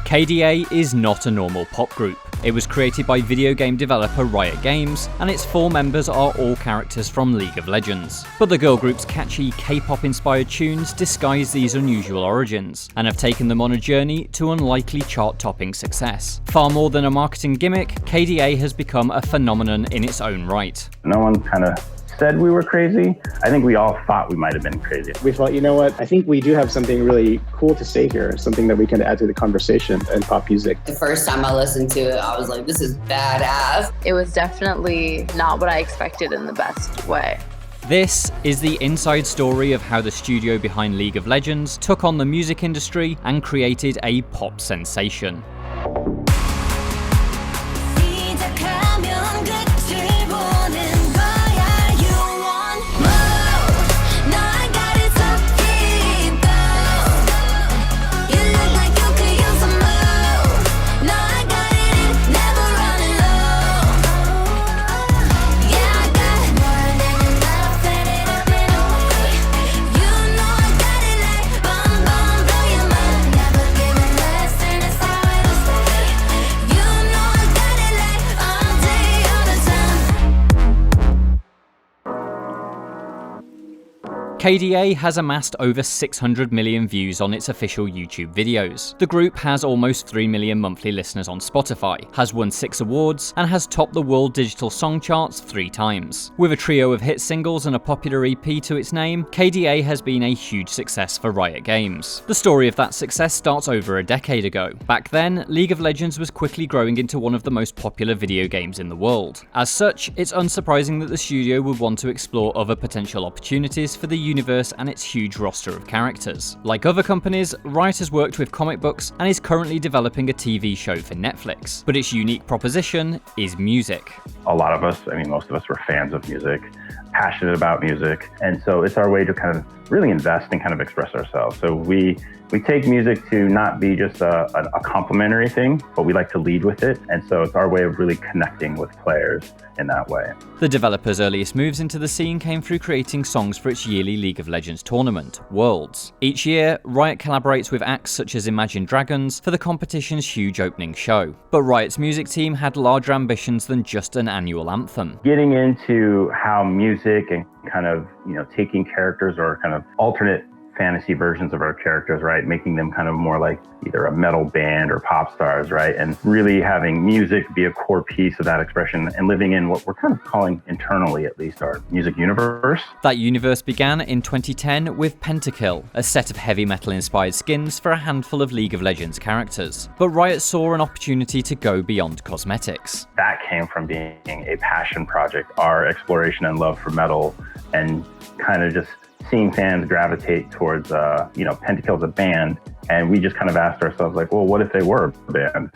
KDA is not a normal pop group. It was created by video game developer Riot Games, and its 4 members are all characters from League of Legends. But the girl group's catchy K-pop inspired tunes disguise these unusual origins, and have taken them on a journey to unlikely chart-topping success. Far more than a marketing gimmick, KDA has become a phenomenon in its own right. No one kind of said we were crazy. I think we all thought we might have been crazy. We thought, you know what, I think we do have something really cool to say here, something that we can add to the conversation in pop music. The first time I listened to it, I was like, this is badass. It was definitely not what I expected in the best way. This is the inside story of how the studio behind League of Legends took on the music industry and created a pop sensation. KDA has amassed over 600 million views on its official YouTube videos. The group has almost 3 million monthly listeners on Spotify, has won 6 awards, and has topped the world digital song charts 3 times. With a trio of hit singles and a popular EP to its name, KDA has been a huge success for Riot Games. The story of that success starts over a decade ago. Back then, League of Legends was quickly growing into one of the most popular video games in the world. As such, it's unsurprising that the studio would want to explore other potential opportunities for the universe and its huge roster of characters. Like other companies, Riot has worked with comic books and is currently developing a TV show for Netflix. But its unique proposition is music. A lot of us, most of us were fans of music, passionate about music, and so it's our way to kind of really invest and kind of express ourselves. So we take music to not be just a complimentary thing, but we like to lead with it, and so it's our way of really connecting with players in that way. The developer's earliest moves into the scene came through creating songs for its yearly League of Legends tournament, Worlds. Each year, Riot collaborates with acts such as Imagine Dragons for the competition's huge opening show. But Riot's music team had larger ambitions than just an annual anthem. Getting into how music and kind of, taking characters or kind of alternate fantasy versions of our characters, right? Making them kind of more like either a metal band or pop stars, right? And really having music be a core piece of that expression and living in what we're kind of calling internally, at least, our music universe. That universe began in 2010 with Pentakill, a set of heavy metal inspired skins for a handful of League of Legends characters. But Riot saw an opportunity to go beyond cosmetics. That came from being a passion project, our exploration and love for metal, and kind of just seeing fans gravitate towards, Pentakill's a band, and we just kind of asked ourselves, like, well, what if they were a band?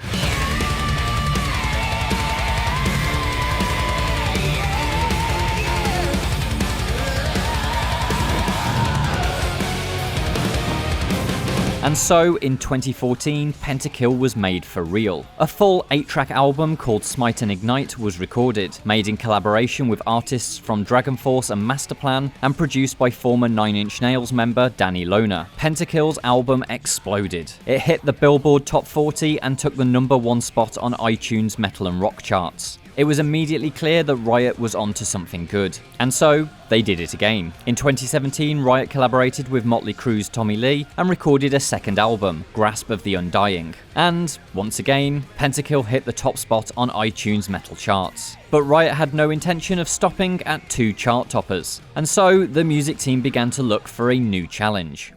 And so, in 2014, Pentakill was made for real. A full 8-track album called Smite and Ignite was recorded, made in collaboration with artists from Dragon Force and Masterplan, and produced by former 9 Inch Nails member Danny Lohner. Pentakill's album exploded. It hit the Billboard Top 40 and took the #1 spot on iTunes Metal and Rock charts. It was immediately clear that Riot was onto something good. And so, they did it again. In 2017, Riot collaborated with Motley Crue's Tommy Lee and recorded a second album, Grasp of the Undying. And, once again, Pentakill hit the top spot on iTunes metal charts. But Riot had no intention of stopping at 2 chart toppers. And so, the music team began to look for a new challenge.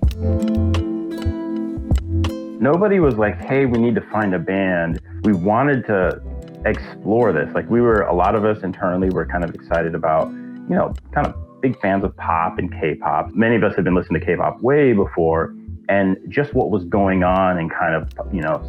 Nobody was like, hey, we need to find a band. We wanted to explore this. Like, a lot of us internally were kind of excited about, kind of big fans of pop and K-pop. Many of us had been listening to K-pop way before, and just what was going on in kind of,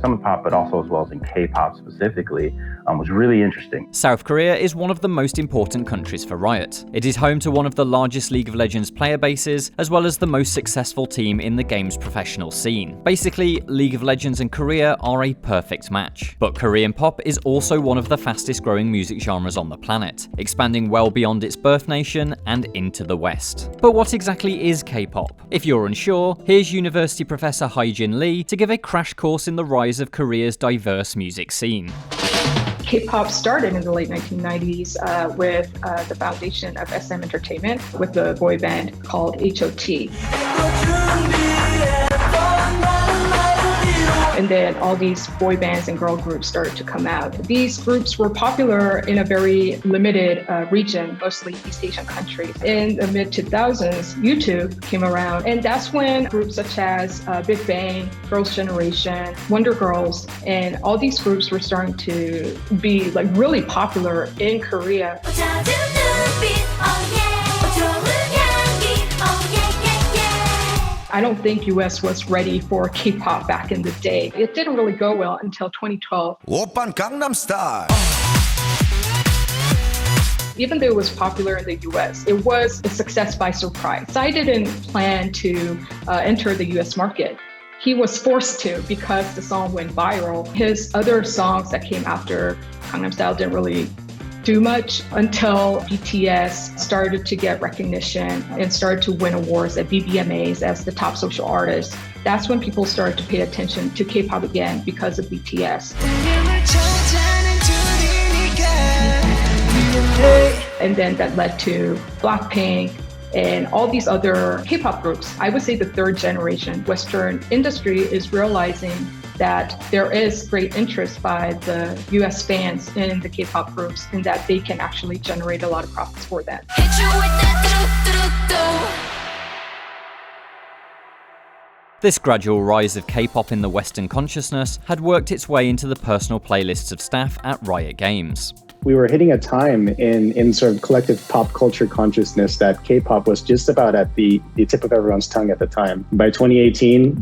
some pop, but also as well as in K-pop specifically, was really interesting. South Korea is one of the most important countries for Riot. It is home to one of the largest League of Legends player bases, as well as the most successful team in the game's professional scene. Basically, League of Legends and Korea are a perfect match. But Korean pop is also one of the fastest growing music genres on the planet, expanding well beyond its birth nation and into the West. But what exactly is K-pop? If you're unsure, here's University university professor I-DLE to give a crash course in the rise of Korea's diverse music scene. K-pop started in the late 1990s with the foundation of SM Entertainment with the boy band called HOT. And then all these boy bands and girl groups started to come out. These groups were popular in a very limited region, mostly East Asian countries. In the mid-2000s, YouTube came around, and that's when groups such as Big Bang, Girls' Generation, Wonder Girls, and all these groups were starting to be like really popular in Korea. I don't think US was ready for K-pop back in the day. It didn't really go well until 2012. Oppan Gangnam Style. Even though it was popular in the US, it was a success by surprise. Psy didn't plan to enter the US market. He was forced to because the song went viral. His other songs that came after Gangnam Style didn't really do much until BTS started to get recognition and started to win awards at BBMAs as the top social artist. That's when people started to pay attention to K-pop again because of BTS. And then that led to Blackpink and all these other K-pop groups. I would say the third generation Western industry is realizing that there is great interest by the US fans in the K-pop groups and that they can actually generate a lot of profits for them. This gradual rise of K-pop in the Western consciousness had worked its way into the personal playlists of staff at Riot Games. We were hitting a time in sort of collective pop culture consciousness that K-pop was just about at the tip of everyone's tongue at the time. By 2018,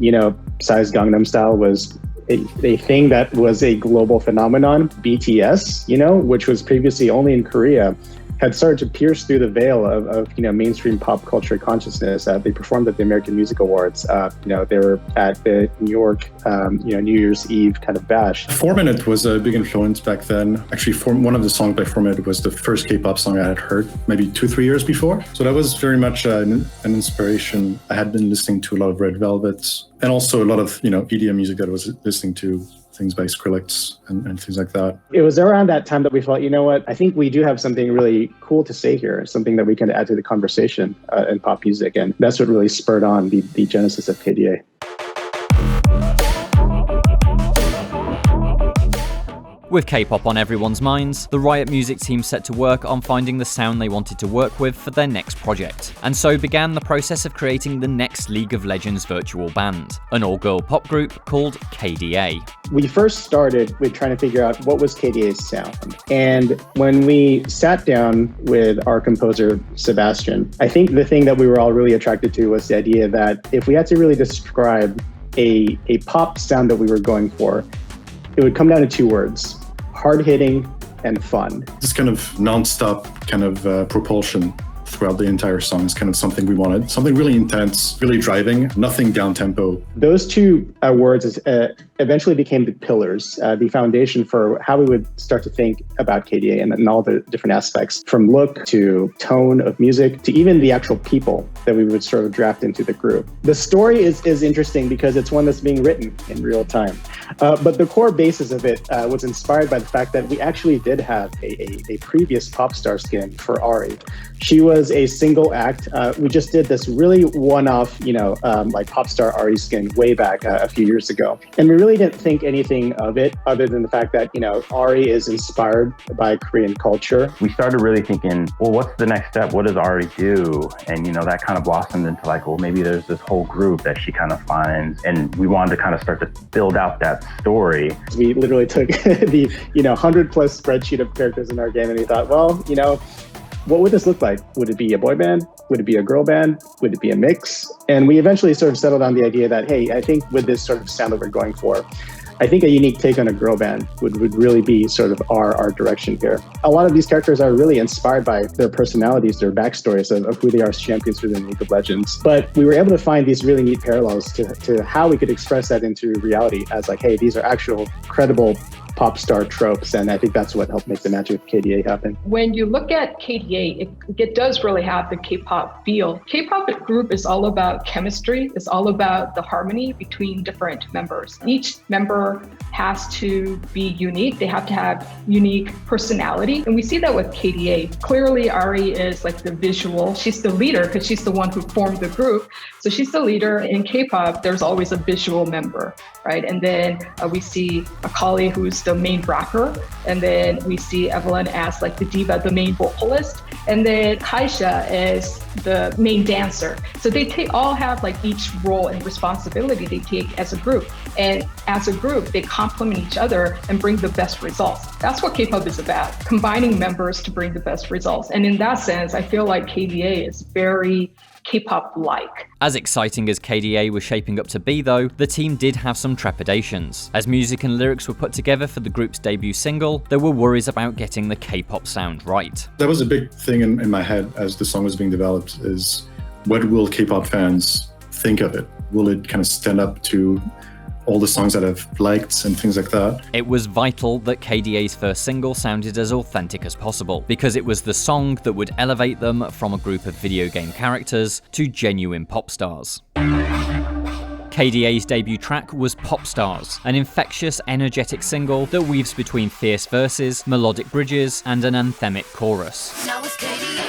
Psy's Gangnam Style was a thing that was a global phenomenon. BTS, which was previously only in Korea, had started to pierce through the veil of mainstream pop culture consciousness. They performed at the American Music Awards. They were at the New York, New Year's Eve kind of bash. 4 Minute was a big influence back then. Actually, one of the songs by 4 Minute was the first K-pop song I had heard maybe 2-3 years before. So that was very much an inspiration. I had been listening to a lot of Red Velvet and also a lot of EDM music that I was listening to. Things by Skrillex and things like that. It was around that time that we thought, I think we do have something really cool to say here, something that we can add to the conversation in pop music. And that's what really spurred on the genesis of KDA. With K-pop on everyone's minds, the Riot music team set to work on finding the sound they wanted to work with for their next project, and so began the process of creating the next League of Legends virtual band, an all-girl pop group called KDA. We first started with trying to figure out what was KDA's sound, and when we sat down with our composer, Sebastian, I think the thing that we were all really attracted to was the idea that if we had to really describe a pop sound that we were going for, it would come down to 2 words: hard-hitting and fun. This kind of non-stop kind of propulsion throughout the entire song is kind of something we wanted. Something really intense, really driving, nothing down-tempo. Those 2 words eventually became the pillars, the foundation for how we would start to think about KDA and all the different aspects, from look to tone of music to even the actual people that we would sort of draft into the group. The story is interesting because it's one that's being written in real time. But the core basis of it was inspired by the fact that we actually did have a previous pop star skin for Ahri. She was a single act. We just did this really one-off, like pop star Ahri skin way back a few years ago. And we really didn't think anything of it other than the fact that, Ahri is inspired by Korean culture. We started really thinking, well, what's the next step? What does Ahri do? And, that kind of blossomed into like, well, maybe there's this whole group that she kind of finds. And we wanted to kind of start to build out that story. We literally took the 100 plus spreadsheet of characters in our game and we thought, well, what would this look like? Would it be a boy band? Would it be a girl band? Would it be a mix? And we eventually sort of settled on the idea that, hey, I think with this sort of sound that we're going for, I think a unique take on a girl band would really be sort of our direction here. A lot of these characters are really inspired by their personalities, their backstories of who they are as champions within League of Legends. But we were able to find these really neat parallels to how we could express that into reality as like, hey, these are actual credible pop star tropes, and I think that's what helped make the magic of KDA happen. When you look at KDA, it does really have the K-pop feel. K-pop group is all about chemistry. It's all about the harmony between different members. Each member has to be unique. They have to have unique personality. And we see that with KDA. Clearly, Ahri is like the visual. She's the leader because she's the one who formed the group. So she's the leader. In K-pop, there's always a visual member, right? And then we see Akali, who's the main rapper. And then we see Evelynn as like the diva, the main vocalist. And then Kai'Sa is the main dancer. So they all have like each role and responsibility they take as a group. And as a group, they complement each other and bring the best results. That's what K-pop is about, combining members to bring the best results. And in that sense, I feel like KDA is very K-pop-like. As exciting as KDA was shaping up to be though, the team did have some trepidations. As music and lyrics were put together for the group's debut single, there were worries about getting the K-pop sound right. That was a big thing in my head as the song was being developed, is what will K-pop fans think of it? Will it kind of stand up to all the songs that I've liked and things like that? It was vital that KDA's first single sounded as authentic as possible, because it was the song that would elevate them from a group of video game characters to genuine pop stars. KDA's debut track was Pop Stars, an infectious, energetic single that weaves between fierce verses, melodic bridges, and an anthemic chorus. Now it's KDA.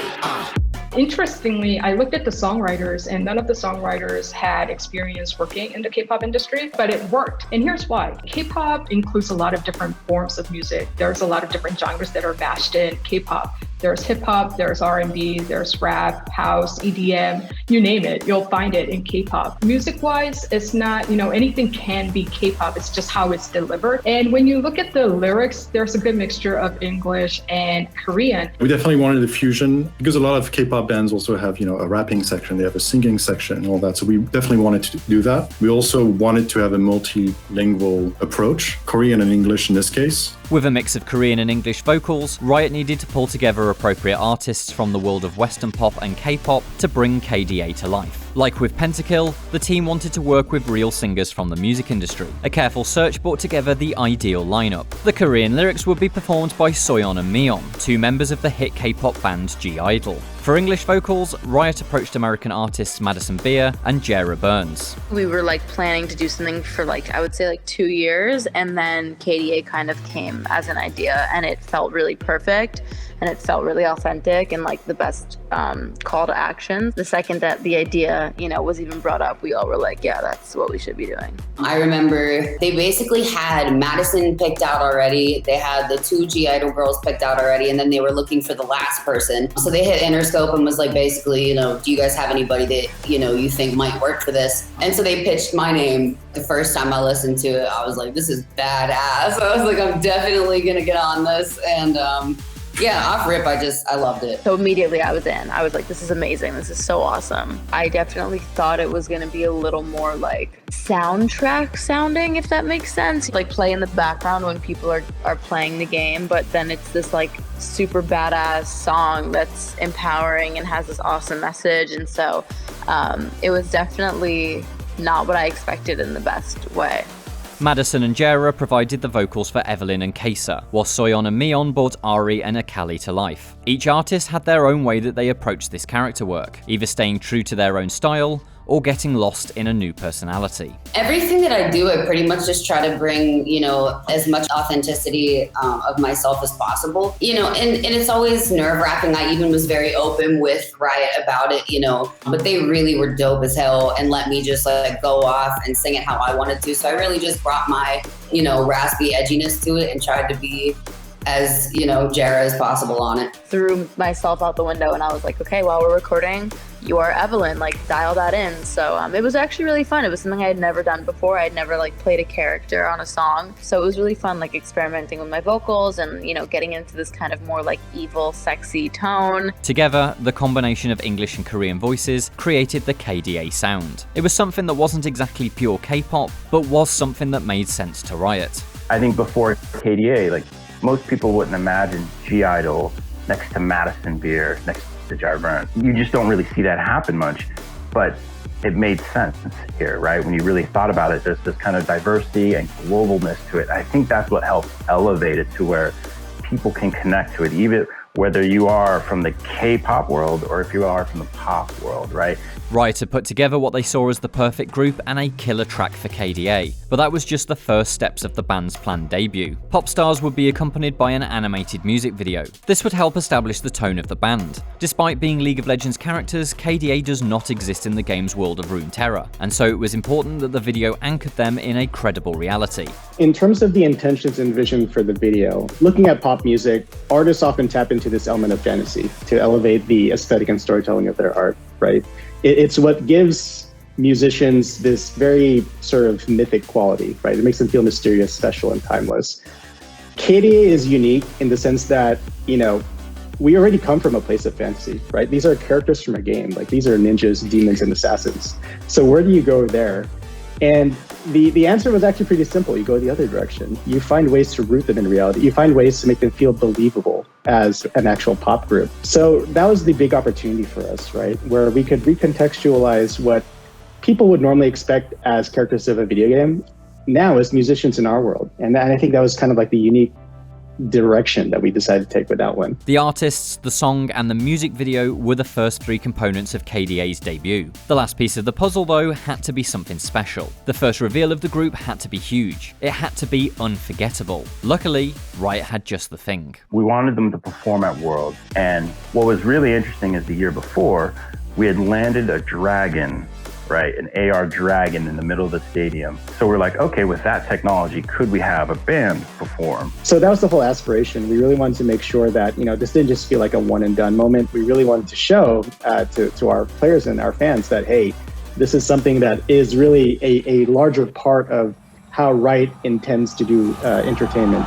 Interestingly, I looked at the songwriters, and none of the songwriters had experience working in the K-pop industry, but it worked. And here's why. K-pop includes a lot of different forms of music. There's a lot of different genres that are bashed in K-pop. There's hip-hop, there's R&B, there's rap, house, EDM, you name it, you'll find it in K-pop. Music-wise, it's not, anything can be K-pop, it's just how it's delivered. And when you look at the lyrics, there's a good mixture of English and Korean. We definitely wanted a fusion, because a lot of K-pop bands also have, a rapping section, they have a singing section and all that, so we definitely wanted to do that. We also wanted to have a multilingual approach, Korean and English in this case. With a mix of Korean and English vocals, Riot needed to pull together appropriate artists from the world of Western pop and K-pop to bring KDA to life. Like with Pentakill, the team wanted to work with real singers from the music industry. A careful search brought together the ideal lineup. The Korean lyrics would be performed by Soyeon and Miyeon, two members of the hit K-pop band I-DLE. For English vocals, Riot approached American artists Madison and Jaira Burns. We were planning to do something for I would say 2 years, and then KDA kind of came as an idea, and it felt really perfect and it felt really authentic and the best call to action. The second that the idea, was even brought up, we all were like, yeah, that's what we should be doing. I remember they basically had Madison picked out already. They had the 2 G-Idol girls picked out already, and then they were looking for the last person. So they hit Interscope and was basically, do you guys have anybody that, you think might work for this? And so they pitched my name. The first time I listened to it, I was like, this is badass. I was like, I'm definitely gonna get on this. And yeah, off rip, I loved it. So immediately I was in. I was like, this is amazing. This is so awesome. I definitely thought it was going to be a little more soundtrack sounding, if that makes sense. Play in the background when people are playing the game, but then it's this super badass song that's empowering and has this awesome message. And so it was definitely not what I expected in the best way. Madison and Jaira provided the vocals for Evelynn and Kai'Sa, while Soyeon and Miyeon brought Ahri and Akali to life. Each artist had their own way that they approached this character work, either staying true to their own style or getting lost in a new personality. Everything that I do, I pretty much just try to bring, as much authenticity of myself as possible. And it's always nerve-wracking. I even was very open with Riot about it, but they really were dope as hell and let me just go off and sing it how I wanted to. So I really just brought my, raspy edginess to it and tried to be as, Jaira as possible on it. Threw myself out the window and I was like, okay, while we're recording, you are Evelynn, dial that in. So it was actually really fun. It was something I had never done before. I had never played a character on a song. So it was really fun, experimenting with my vocals and, getting into this kind of more evil, sexy tone. Together, the combination of English and Korean voices created the KDA sound. It was something that wasn't exactly pure K-pop, but was something that made sense to Riot. I think before KDA, most people wouldn't imagine G-Idol next to Madison next to Jaira Burns. You just don't really see that happen much. But it made sense here, right? When you really thought about it, there's this kind of diversity and globalness to it. I think that's what helps elevate it to where people can connect to it, even whether you are from the K-pop world or if you are from the pop world, right? Riot had put together what they saw as the perfect group and a killer track for KDA, but that was just the first steps of the band's planned debut. Popstars would be accompanied by an animated music video. This would help establish the tone of the band. Despite being League of Legends characters, KDA does not exist in the game's world of Runeterra, and so it was important that the video anchored them in a credible reality. In terms of the intentions and vision for the video, looking at pop music, artists often tap into this element of fantasy to elevate the aesthetic and storytelling of their art, right? It's what gives musicians this very sort of mythic quality, right? It makes them feel mysterious, special, and timeless. KDA is unique in the sense that, you know, we already come from a place of fantasy, right? These are characters from a game. Like, these are ninjas, demons, and assassins. So where do you go there? And the answer was actually pretty simple. You go the other direction. You find ways to root them in reality. You find ways to make them feel believable as an actual pop group. So that was the big opportunity for us, right? Where we could recontextualize what people would normally expect as characters of a video game now as musicians in our world. And I think that was kind of like the unique direction that we decided to take with that one. The artists, the song, and the music video were the first three components of KDA's debut. The last piece of the puzzle, though, had to be something special. The first reveal of the group had to be huge. It had to be unforgettable. Luckily, Riot had just the thing. We wanted them to perform at Worlds, and what was really interesting is the year before, we had landed a dragon, right, an AR dragon in the middle of the stadium. So we're like, okay, with that technology, could we have a band perform? So that was the whole aspiration. We really wanted to make sure that, you know, this didn't just feel like a one and done moment. We really wanted to show to our players and our fans that, hey, this is something that is really a larger part of how Riot intends to do entertainment.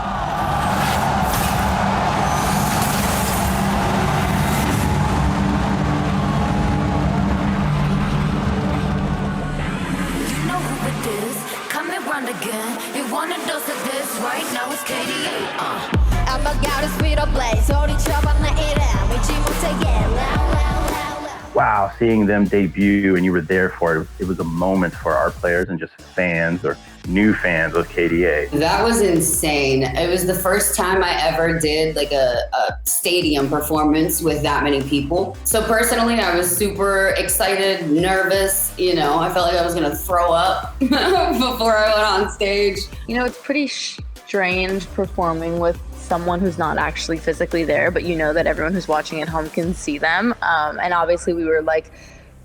Wow, seeing them debut and you were there for it, it was a moment for our players and just fans or new fans of KDA. That was insane. It was the first time I ever did like a stadium performance with that many people. So personally, I was super excited, nervous. You know, I felt like I was gonna throw up before I went on stage. You know, it's pretty strange performing with someone who's not actually physically there, but you know that everyone who's watching at home can see them. And obviously we were like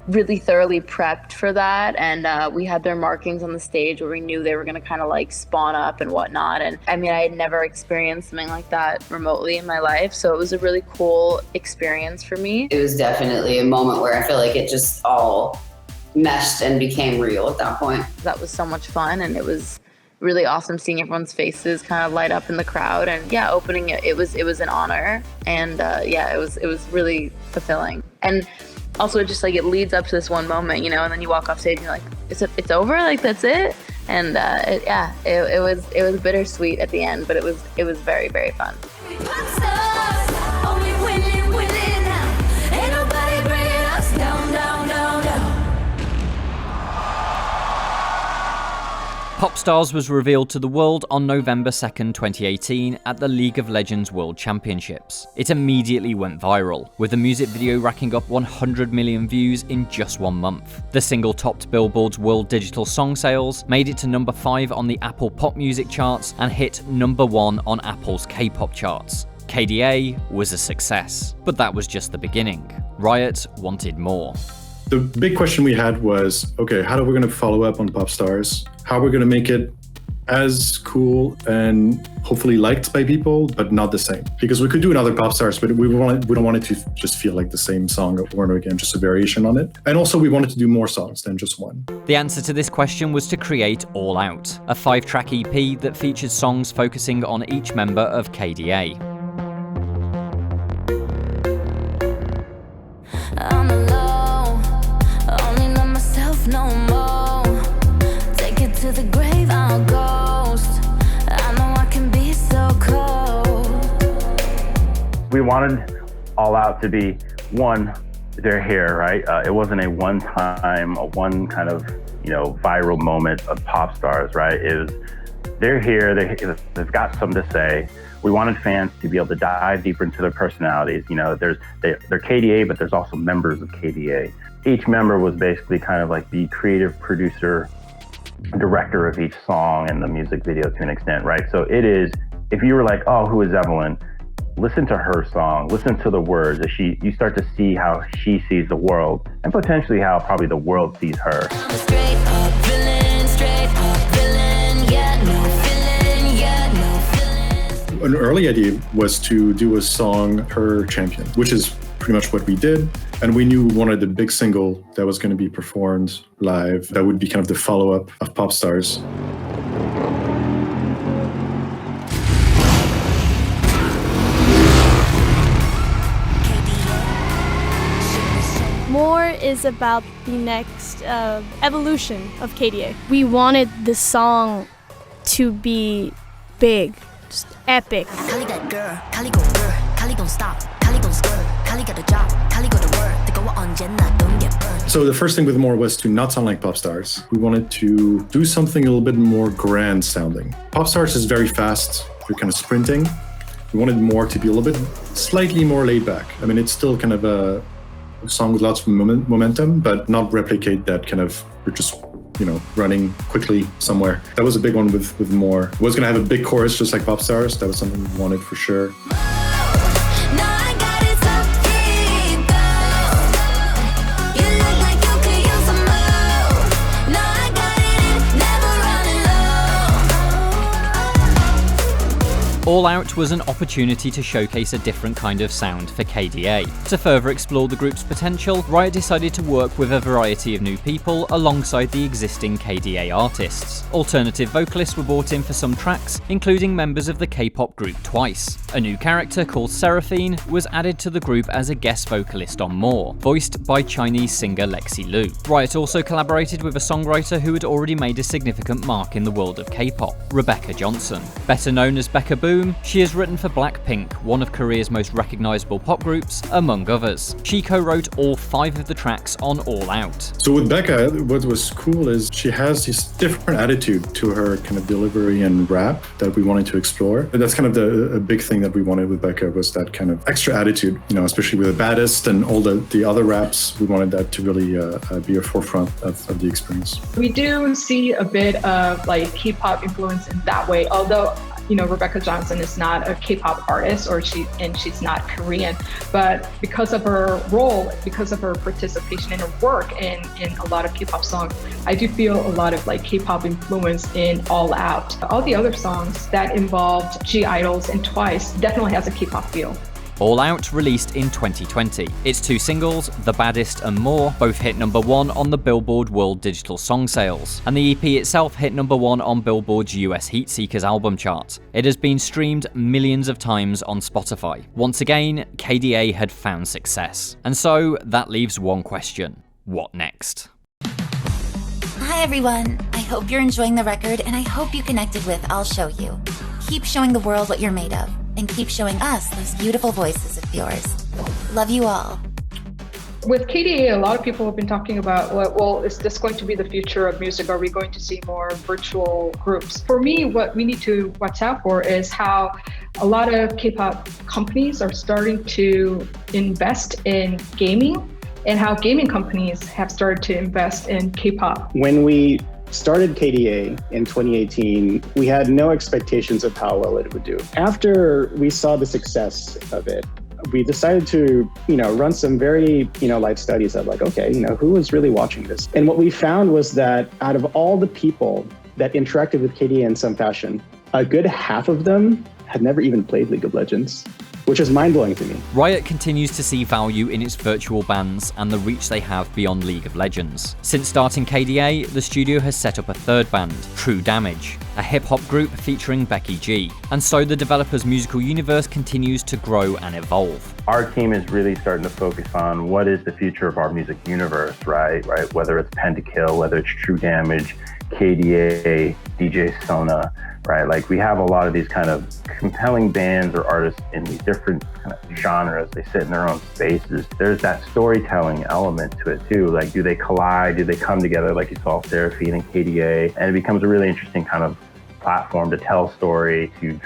really thoroughly prepped for that. And we had their markings on the stage where we knew they were going to kind of like spawn up and whatnot. And I mean, I had never experienced something like that remotely in my life. So it was a really cool experience for me. It was definitely a moment where I feel like it just all meshed and became real at that point. That was so much fun. And it was really awesome seeing everyone's faces kind of light up in the crowd, and yeah, opening it was an honor, and yeah, it was really fulfilling. And also just like it leads up to this one moment, you know, and then you walk off stage and you're like, it's over, like that's it. And it was bittersweet at the end, but it was very, very fun. Popstars was revealed to the world on November 2nd, 2018 at the League of Legends World Championships. It immediately went viral, with the music video racking up 100 million views in just 1 month. The single topped Billboard's World Digital Song Sales, made it to number 5 on the Apple Pop Music charts, and hit number 1 on Apple's K-pop charts. KDA was a success, but that was just the beginning. Riot wanted more. The big question we had was, okay, how are we going to follow up on Popstars? How are we going to make it as cool and hopefully liked by people, but not the same? Because we could do another Popstars, but we don't want it to just feel like the same song over and over again, just a variation on it. And also we wanted to do more songs than just one. The answer to this question was to create All Out, a 5-track EP that featured songs focusing on each member of KDA. No more. Take it to the grave, I'll ghost. I know I can be so cold. We wanted All Out to be, one, they're here, right? It wasn't a one kind of, viral moment of pop stars, right? It was, they're here, they've got something to say. We wanted fans to be able to dive deeper into their personalities. They're KDA, but there's also members of KDA. Each member was basically kind of like the creative producer, director of each song and the music video to an extent, right? So it is, if you were like, oh, who is Evelynn? Listen to her song, listen to the words. You start to see how she sees the world and potentially how probably the world sees her. An early idea was to do a song per champion, which is pretty much what we did. And we knew we wanted a big single that was going to be performed live. That would be kind of the follow-up of Pop Stars. More is about the next evolution of KDA. We wanted the song to be big, just epic. Kali that girl, Kali go girl, Kali don't stop, Kali don't skirt, Kali got a job, Kali go to work, they go on Jenna, don't get burned. So the first thing with More was to not sound like Pop Stars. We wanted to do something a little bit more grand sounding. Pop Stars is very fast, you're kind of sprinting. We wanted More to be a little bit slightly more laid back. I mean, it's still kind of a song with lots of momentum, but not replicate that kind of, you're just, running quickly somewhere. That was a big one with More. It was going to have a big chorus just like Pop Stars. That was something we wanted for sure. All Out was an opportunity to showcase a different kind of sound for KDA. To further explore the group's potential, Riot decided to work with a variety of new people alongside the existing KDA artists. Alternative vocalists were brought in for some tracks, including members of the K-pop group Twice. A new character called Seraphine was added to the group as a guest vocalist on More, voiced by Chinese singer Lexi Liu. Riot also collaborated with a songwriter who had already made a significant mark in the world of K-pop, Rebecca Johnson. Better known as Becca Boom, she has written for Blackpink, one of Korea's most recognizable pop groups, among others. She co-wrote all 5 of the tracks on All Out. So with Becca, what was cool is she has this different attitude to her kind of delivery and rap that we wanted to explore. And that's kind of a big thing that we wanted with Becca, was that kind of extra attitude, especially with the BADDEST and all the other raps. We wanted that to really be a forefront of the experience. We do see a bit of like K-pop influence in that way, although Rebecca Johnson is not a K-pop artist, she's not Korean, but because of her role, because of her participation in her work in a lot of K-pop songs, I do feel a lot of like K-pop influence in All Out. All the other songs that involved G-idols and Twice definitely has a K-pop feel. All Out released in 2020. Its 2 singles, The Baddest and More, both hit #1 on the Billboard World Digital Song Sales, and the EP itself hit #1 on Billboard's US Heatseekers album chart. It has been streamed millions of times on Spotify. Once again, KDA had found success. And so, that leaves one question. What next? Hi everyone, I hope you're enjoying the record and I hope you connected with I'll Show You. Keep showing the world what you're made of, and keep showing us those beautiful voices of yours. Love you all. With KDA, a lot of people have been talking about, well, is this going to be the future of music? Are we going to see more virtual groups? For me, what we need to watch out for is how a lot of K-pop companies are starting to invest in gaming, and how gaming companies have started to invest in K-pop. When we started KDA in 2018, we had no expectations of how well it would do. After we saw the success of it, we decided to, run some very, light studies of like, okay, who was really watching this? And what we found was that out of all the people that interacted with KDA in some fashion, a good half of them had never even played League of Legends, which is mind-blowing to me. Riot continues to see value in its virtual bands and the reach they have beyond League of Legends. Since starting KDA, the studio has set up a 3rd band, True Damage, a hip-hop group featuring Becky G. And so the developer's musical universe continues to grow and evolve. Our team is really starting to focus on what is the future of our music universe, right? Whether it's Pentakill, whether it's True Damage, KDA, DJ Sona. right? Like we have a lot of these kind of compelling bands or artists in these different kind of genres. They sit in their own spaces. There's that storytelling element to it too. Like, do they collide? Do they come together like you saw Seraphine and KDA? And it becomes a really interesting kind of platform to tell story, to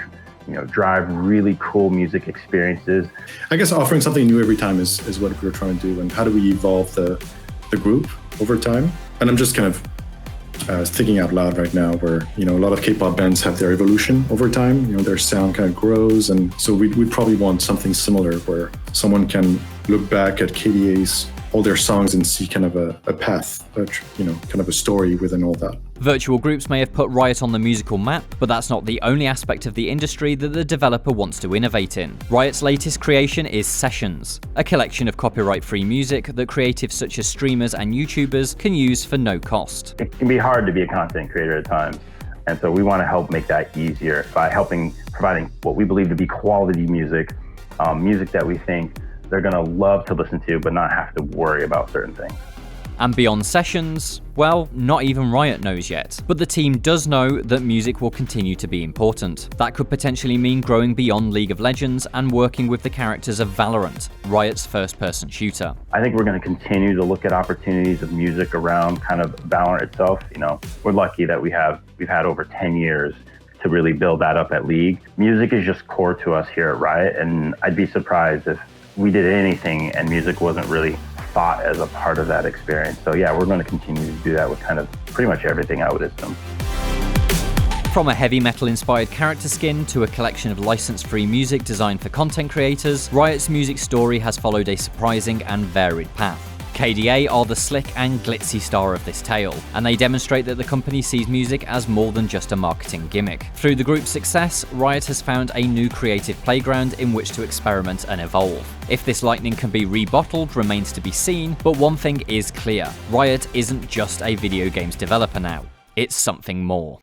drive really cool music experiences. I guess offering something new every time is what we're trying to do. And how do we evolve the group over time? And I'm just kind of thinking out loud right now where, a lot of K-pop bands have their evolution over time, their sound kind of grows. And so we probably want something similar where someone can look back at KDA's, all their songs and see kind of a path, kind of a story within all that. Virtual groups may have put Riot on the musical map, but that's not the only aspect of the industry that the developer wants to innovate in. Riot's latest creation is Sessions, a collection of copyright-free music that creatives such as streamers and YouTubers can use for no cost. It can be hard to be a content creator at times, and so we want to help make that easier by providing what we believe to be quality music, music that we think they're going to love to listen to but not have to worry about certain things. And beyond Sessions, well, not even Riot knows yet. But the team does know that music will continue to be important. That could potentially mean growing beyond League of Legends and working with the characters of Valorant, Riot's first-person shooter. I think we're going to continue to look at opportunities of music around kind of Valorant itself. We're lucky that we've had over 10 years to really build that up at League. Music is just core to us here at Riot, and I'd be surprised if we did anything and music wasn't really thought as a part of that experience. So yeah, we're going to continue to do that with kind of pretty much everything, I would assume. From a heavy metal inspired character skin to a collection of license-free music designed for content creators, Riot's music story has followed a surprising and varied path. KDA are the slick and glitzy star of this tale, and they demonstrate that the company sees music as more than just a marketing gimmick. Through the group's success, Riot has found a new creative playground in which to experiment and evolve. If this lightning can be rebottled remains to be seen, but one thing is clear: Riot isn't just a video games developer now, it's something more.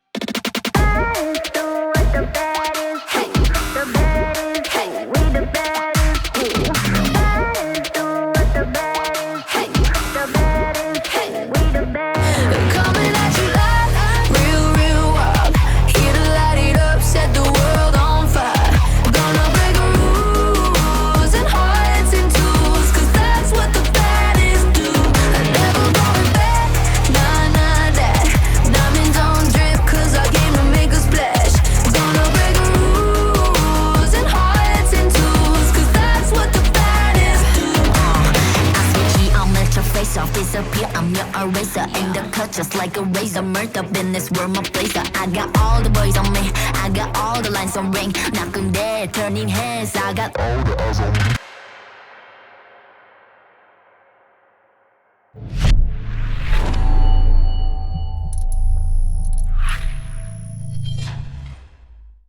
Just like a razor, murked up in this world, my place. I got all the boys on me, I got all the lines on ring. Not good there, turning heads, I got all the eyes on me.